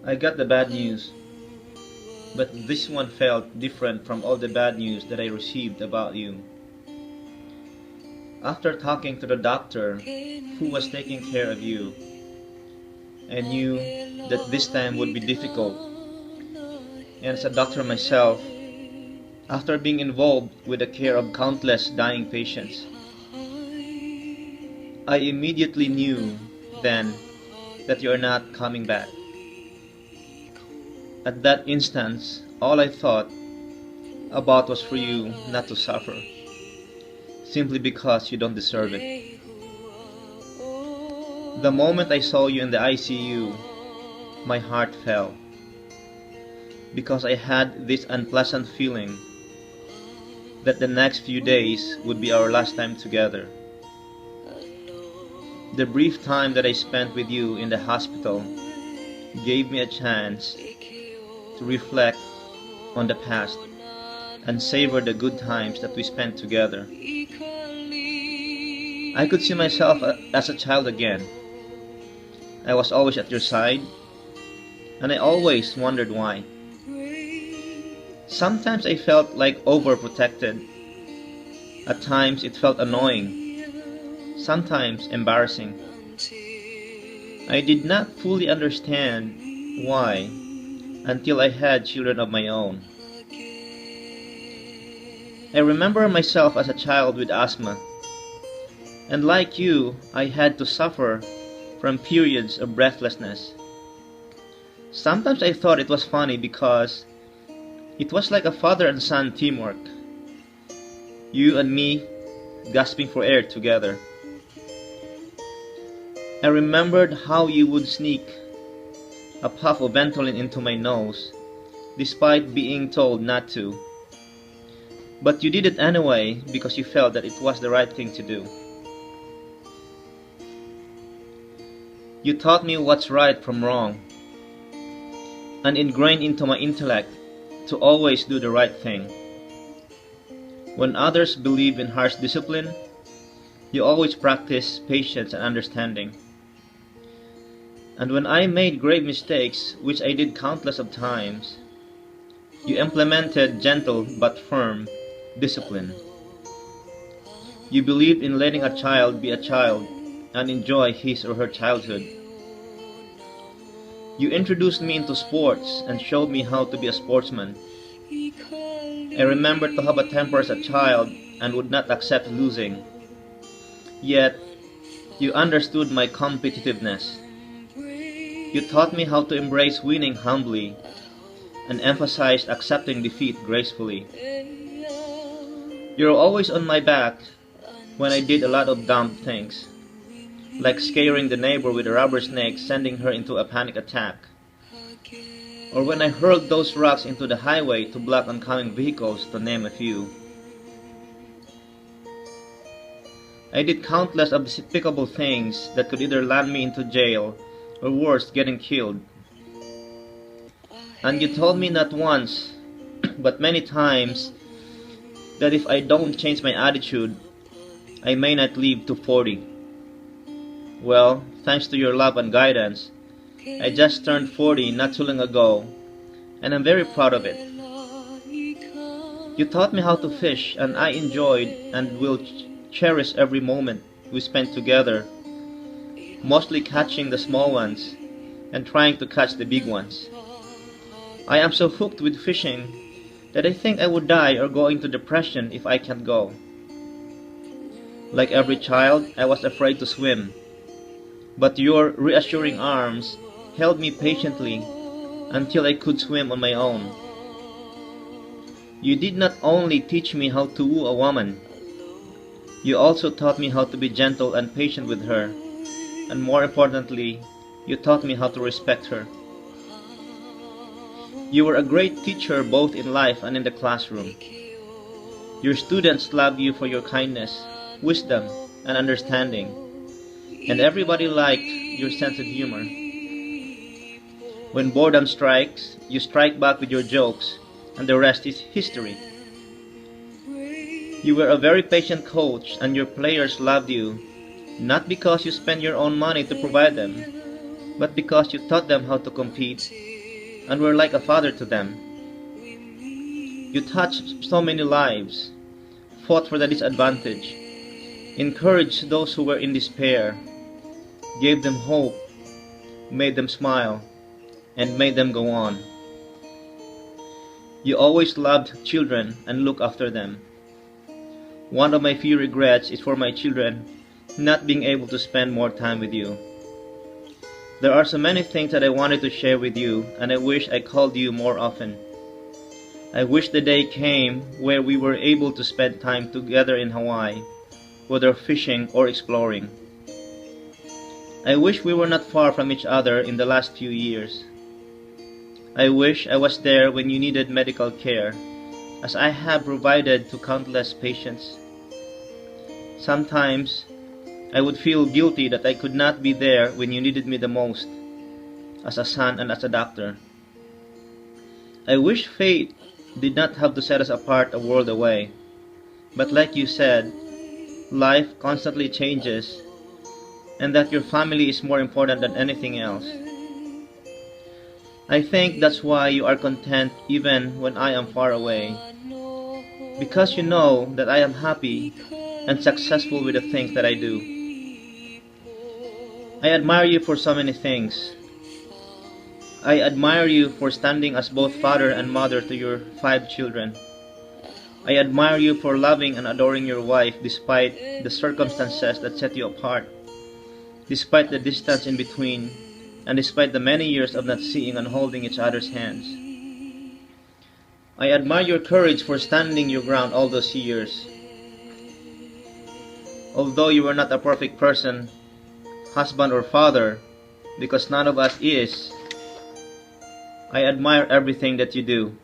I got the bad news, but this one felt different from all the bad news that I received about you. After talking to the doctor who was taking care of you, I knew that this time would be difficult. And as a doctor myself, after being involved with the care of countless dying patients, I immediately knew then that you are not coming back. At that instant, all I thought about was for you not to suffer, simply because you don't deserve it. The moment I saw you in the ICU, my heart fell, because I had this unpleasant feeling that the next few days would be our last time together. The brief time that I spent with you in the hospital gave me a chance to reflect on the past and savor the good times that we spent together. I could see myself as a child again. I was always at your side, and I always wondered why. Sometimes I felt like overprotected. At times it felt annoying, sometimes embarrassing. I did not fully understand why until I had children of my own. I remember myself as a child with asthma, and like you, I had to suffer from periods of breathlessness. Sometimes I thought it was funny because it was like a father and son teamwork. You and me gasping for air together. I remembered how you would sneak a puff of Ventolin into my nose, despite being told not to. But you did it anyway because you felt that it was the right thing to do. You taught me what's right from wrong, and ingrained into my intellect to always do the right thing. When others believe in harsh discipline, you always practice patience and understanding. And when I made grave mistakes, which I did countless of times, you implemented gentle but firm discipline. You believed in letting a child be a child and enjoy his or her childhood. You introduced me into sports and showed me how to be a sportsman. I remember to have a temper as a child and would not accept losing. Yet, you understood my competitiveness. You taught me how to embrace winning humbly and emphasized accepting defeat gracefully. You were always on my back when I did a lot of dumb things, like scaring the neighbor with a rubber snake, sending her into a panic attack, or when I hurled those rocks into the highway to block oncoming vehicles, to name a few. I did countless of despicable things that could either land me into jail or worse, getting killed. And you told me not once, but many times, that if I don't change my attitude, I may not live to 40. Well, thanks to your love and guidance, I just turned 40 not too long ago, and I'm very proud of it. You taught me how to fish, and I enjoyed and will cherish every moment we spent together, mostly catching the small ones and trying to catch the big ones. I am so hooked with fishing that I think I would die or go into depression if I can't go. Like every child, I was afraid to swim, but your reassuring arms held me patiently until I could swim on my own. You did not only teach me how to woo a woman, you also taught me how to be gentle and patient with her, and more importantly, you taught me how to respect her. You were a great teacher both in life and in the classroom. Your students loved you for your kindness, wisdom, and understanding, and everybody liked your sense of humor. When boredom strikes, you strike back with your jokes, and the rest is history. You were a very patient coach, and your players loved you, not because you spent your own money to provide them, but because you taught them how to compete and were like a father to them. You touched so many lives, fought for the disadvantaged, encouraged those who were in despair, gave them hope, made them smile, and made them go on. You always loved children and looked after them. One of my few regrets is for my children not being able to spend more time with you. There are so many things that I wanted to share with you, and I wish I called you more often. I wish the day came where we were able to spend time together in Hawaii, whether fishing or exploring. I wish we were not far from each other in the last few years. I wish I was there when you needed medical care, as I have provided to countless patients. Sometimes, I would feel guilty that I could not be there when you needed me the most, as a son and as a doctor. I wish fate did not have to set us apart a world away. But like you said, life constantly changes, and that your family is more important than anything else. I think that's why you are content even when I am far away, because you know that I am happy and successful with the things that I do. I admire you for so many things. I admire you for standing as both father and mother to your 5 children. I admire you for loving and adoring your wife despite the circumstances that set you apart, despite the distance in between, and despite the many years of not seeing and holding each other's hands. I admire your courage for standing your ground all those years. Although you were not a perfect person, husband or father, because none of us is, I admire everything that you do.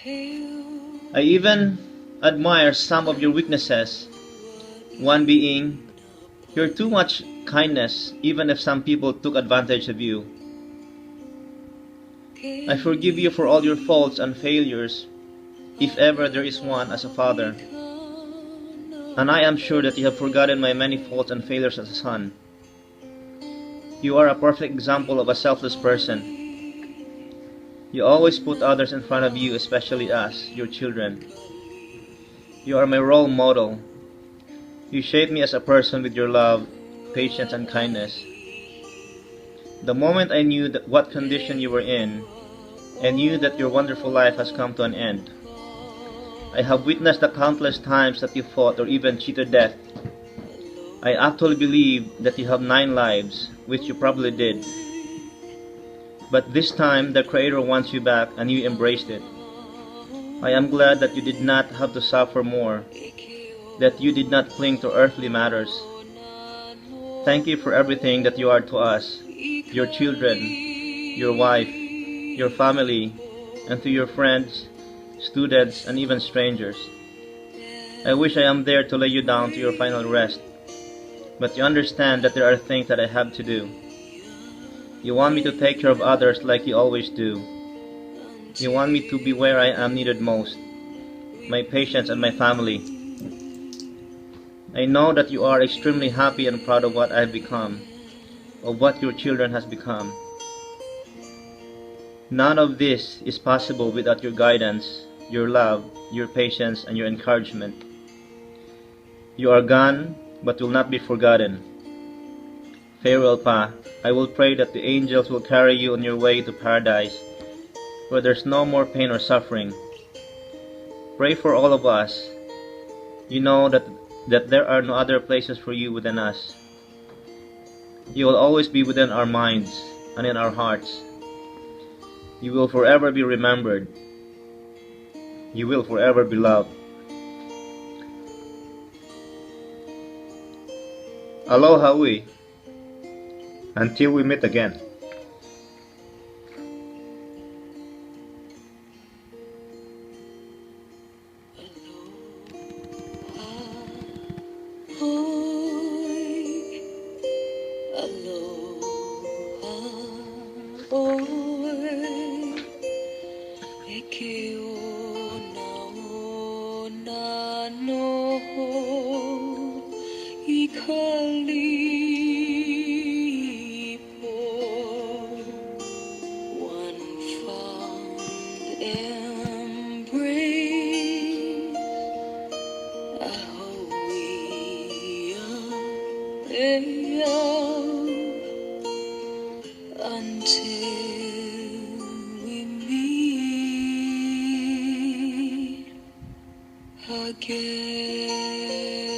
I even admire some of your weaknesses, one being your too much kindness even if some people took advantage of you. I forgive you for all your faults and failures, if ever there is one as a father. And I am sure that you have forgotten my many faults and failures as a son. You are a perfect example of a selfless person. You always put others in front of you, especially us, your children. You are my role model. You shaped me as a person with your love, patience, and kindness. The moment I knew that what condition you were in, and knew that your wonderful life has come to an end, I have witnessed the countless times that you fought or even cheated death. I actually believe that you have 9 lives, which you probably did. But this time, the Creator wants you back and you embraced it. I am glad that you did not have to suffer more, that you did not cling to earthly matters. Thank you for everything that you are to us, your children, your wife, your family, and to your friends, students, and even strangers. I wish I am there to lay you down to your final rest, but you understand that there are things that I have to do. You want me to take care of others like you always do. You want me to be where I am needed most, my patients and my family. I know that you are extremely happy and proud of what I have become, of what your children has become. None of this is possible without your guidance, your love, your patience, and your encouragement. You are gone, but will not be forgotten. Farewell, Pa. I will pray that the angels will carry you on your way to paradise, where there's no more pain or suffering. Pray for all of us. You know that there are no other places for you within us. You will always be within our minds and in our hearts. You will forever be remembered. You will forever be loved. Aloha ui. Until we meet again. Ikali po until we meet again.